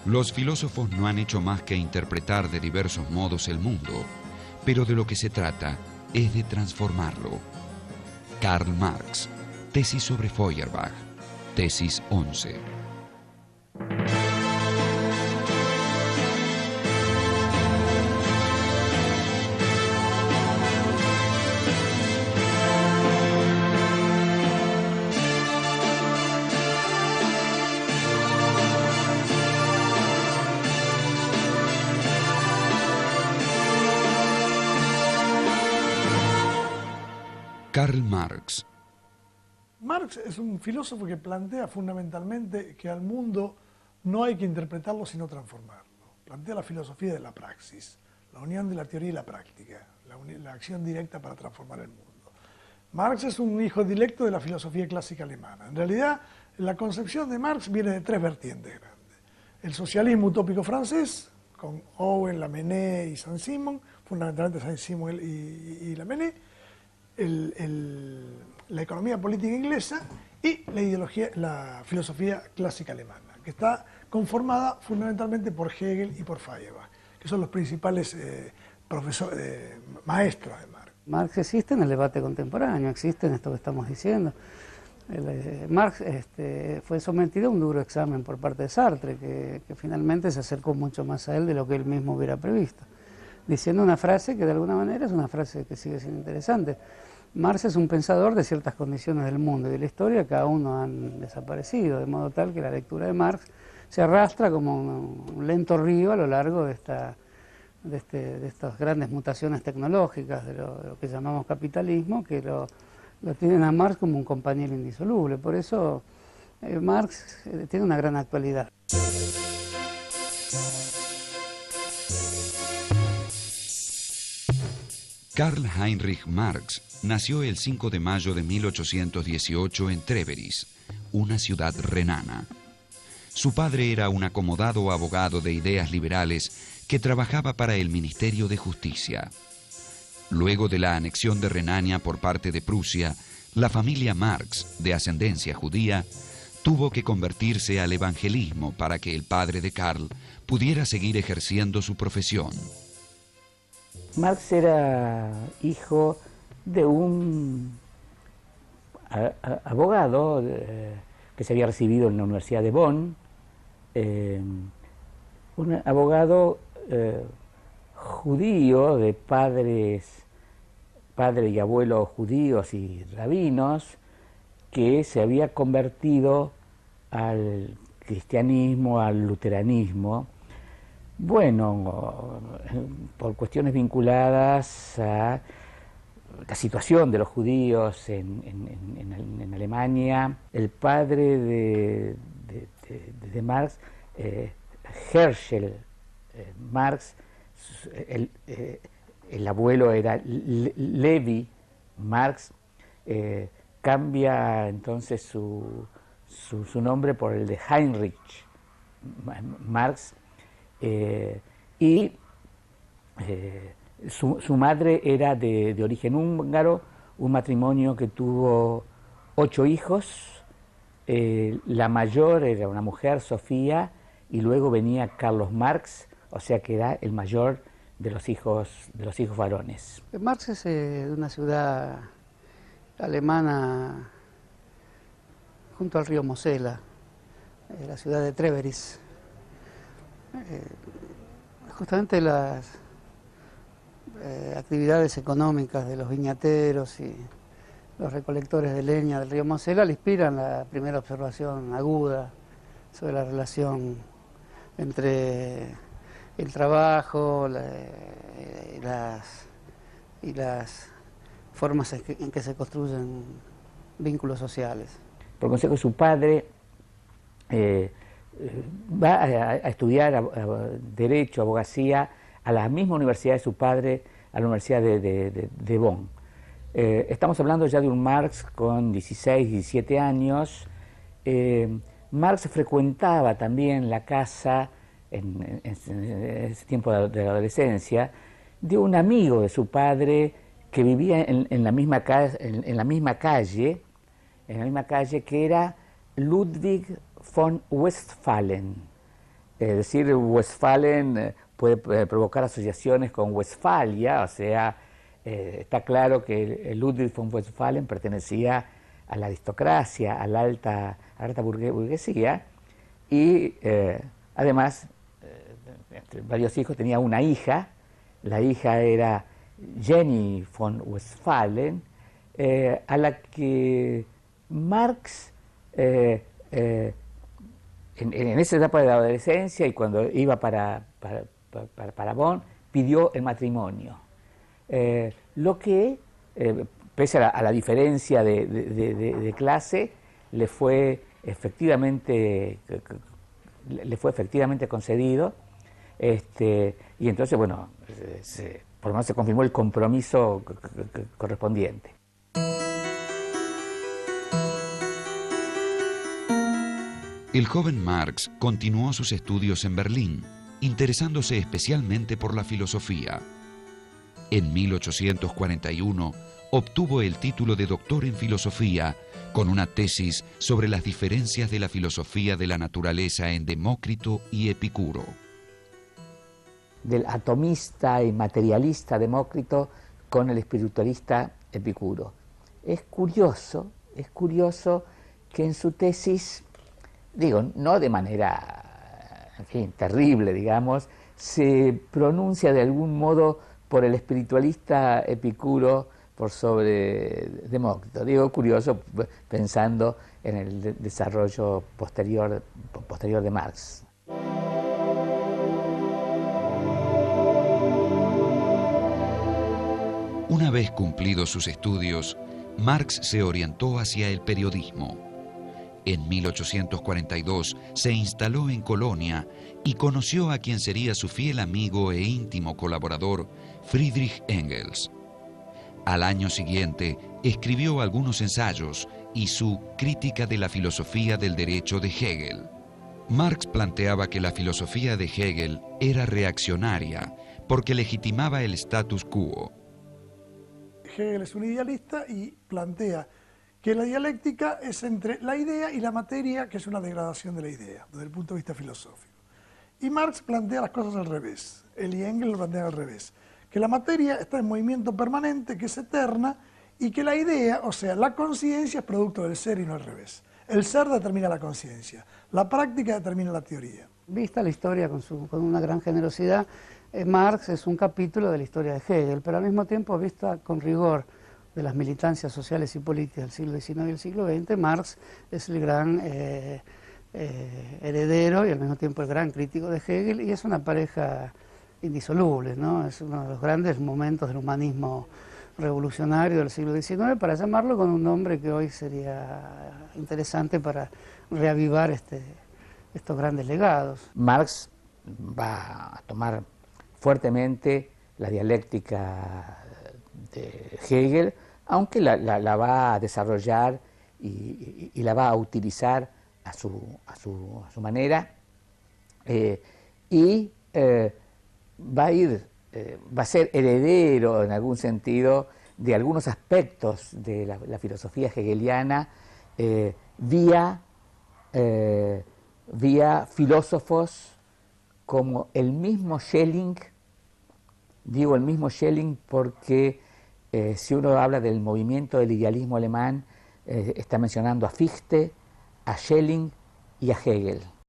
Los filósofos no han hecho más que interpretar de diversos modos el mundo, pero de lo que se trata es de transformarlo. Karl Marx, tesis sobre Feuerbach, tesis 11. Karl Marx. Marx es un filósofo que plantea fundamentalmente que al mundo no hay que interpretarlo sino transformarlo. Plantea la filosofía de la praxis, la unión de la teoría y la práctica, la acción directa para transformar el mundo. Marx es un hijo directo de la filosofía clásica alemana. En realidad, la concepción de Marx viene de tres vertientes grandes. El socialismo utópico francés, con Owen, Lamennais y Saint-Simon, fundamentalmente Saint-Simon y Lamennais, la economía política inglesa y la filosofía clásica alemana, que está conformada fundamentalmente por Hegel y por Feuerbach, que son los principales maestros de Marx. Marx existe en el debate contemporáneo, existe en esto que estamos diciendo. Marx fue sometido a un duro examen por parte de Sartre, que finalmente se acercó mucho más a él de lo que él mismo hubiera previsto, diciendo una frase que de alguna manera es una frase que sigue siendo interesante. Marx es un pensador de ciertas condiciones del mundo y de la historia que aún no han desaparecido, de modo tal que la lectura de Marx se arrastra como un lento río a lo largo de estas grandes mutaciones tecnológicas, de lo que llamamos capitalismo, que lo tienen a Marx como un compañero indisoluble. Por eso Marx tiene una gran actualidad. Karl Heinrich Marx nació el 5 de mayo de 1818 en Treveris, una ciudad renana. Su padre era un acomodado abogado de ideas liberales que trabajaba para el Ministerio de Justicia. Luego de la anexión de Renania por parte de Prusia, la familia Marx, de ascendencia judía, tuvo que convertirse al evangelismo para que el padre de Karl pudiera seguir ejerciendo su profesión. Marx era hijo de un abogado que se había recibido en la Universidad de Bonn, un abogado judío de padre y abuelo judíos y rabinos, que se había convertido al cristianismo, al luteranismo, bueno, por cuestiones vinculadas a la situación de los judíos en Alemania. El padre de Marx, Herschel Marx, el abuelo era Levi Marx, cambia entonces su nombre por el de Heinrich Marx, y su madre era de origen húngaro, un matrimonio que tuvo 8 hijos. La mayor era una mujer, Sofía, y luego venía Carlos Marx, o sea que era el mayor de los hijos varones. Marx es de una ciudad alemana junto al río Mosela, la ciudad de Treveris. Justamente las actividades económicas de los viñateros y los recolectores de leña del río Mosela le inspiran la primera observación aguda sobre la relación entre el trabajo y las formas en que se construyen vínculos sociales. Por consejo de su padre, va a estudiar Derecho, Abogacía, a la misma universidad de su padre, a la Universidad de Bonn. Estamos hablando ya de un Marx con 16, 17 años. Marx frecuentaba también la casa, en ese tiempo de la adolescencia, de un amigo de su padre que vivía en la misma calle, que era Ludwig von Westphalen. Es decir, Westphalen puede provocar asociaciones con Westfalia, o sea, está claro que Ludwig von Westphalen pertenecía a la aristocracia, a la alta burguesía, y además, entre varios hijos, tenía una hija. La hija era Jenny von Westphalen, a la que Marx, en esa etapa de la adolescencia y cuando iba para Bonn, pidió el matrimonio. Lo que, pese a la diferencia de clase, le fue efectivamente concedido, y entonces, bueno, por lo menos se confirmó el compromiso correspondiente. El joven Marx continuó sus estudios en Berlín, interesándose especialmente por la filosofía. En 1841 obtuvo el título de doctor en filosofía con una tesis sobre las diferencias de la filosofía de la naturaleza en Demócrito y Epicuro. Del atomista y materialista Demócrito con el espiritualista Epicuro. Es curioso que en su tesis, digo, no de manera, en fin, terrible, digamos, se pronuncia de algún modo por el espiritualista Epicuro por sobre Demócrito. Digo curioso pensando en el desarrollo posterior de Marx. Una vez cumplidos sus estudios, Marx se orientó hacia el periodismo. En 1842 se instaló en Colonia y conoció a quien sería su fiel amigo e íntimo colaborador, Friedrich Engels. Al año siguiente escribió algunos ensayos y su Crítica de la filosofía del derecho de Hegel. Marx planteaba que la filosofía de Hegel era reaccionaria porque legitimaba el status quo. Hegel es un idealista y plantea que la dialéctica es entre la idea y la materia, que es una degradación de la idea, desde el punto de vista filosófico. Y Marx plantea las cosas al revés, él y Engels lo plantean al revés, que la materia está en movimiento permanente, que es eterna, y que la idea, o sea, la conciencia, es producto del ser y no al revés. El ser determina la conciencia, la práctica determina la teoría. Vista la historia con una gran generosidad, Marx es un capítulo de la historia de Hegel, pero al mismo tiempo vista con rigor de las militancias sociales y políticas del siglo XIX y el siglo XX, Marx es el gran heredero y al mismo tiempo el gran crítico de Hegel, y es una pareja indisoluble, ¿no? Es uno de los grandes momentos del humanismo revolucionario del siglo XIX, para llamarlo con un nombre que hoy sería interesante para reavivar estos grandes legados. Marx va a tomar fuertemente la dialéctica de Hegel, aunque la va a desarrollar y la va a utilizar a su manera, va a ser heredero en algún sentido de algunos aspectos de la filosofía hegeliana vía filósofos como el mismo Schelling. Digo el mismo Schelling porque si uno habla del movimiento del idealismo alemán, está mencionando a Fichte, a Schelling y a Hegel.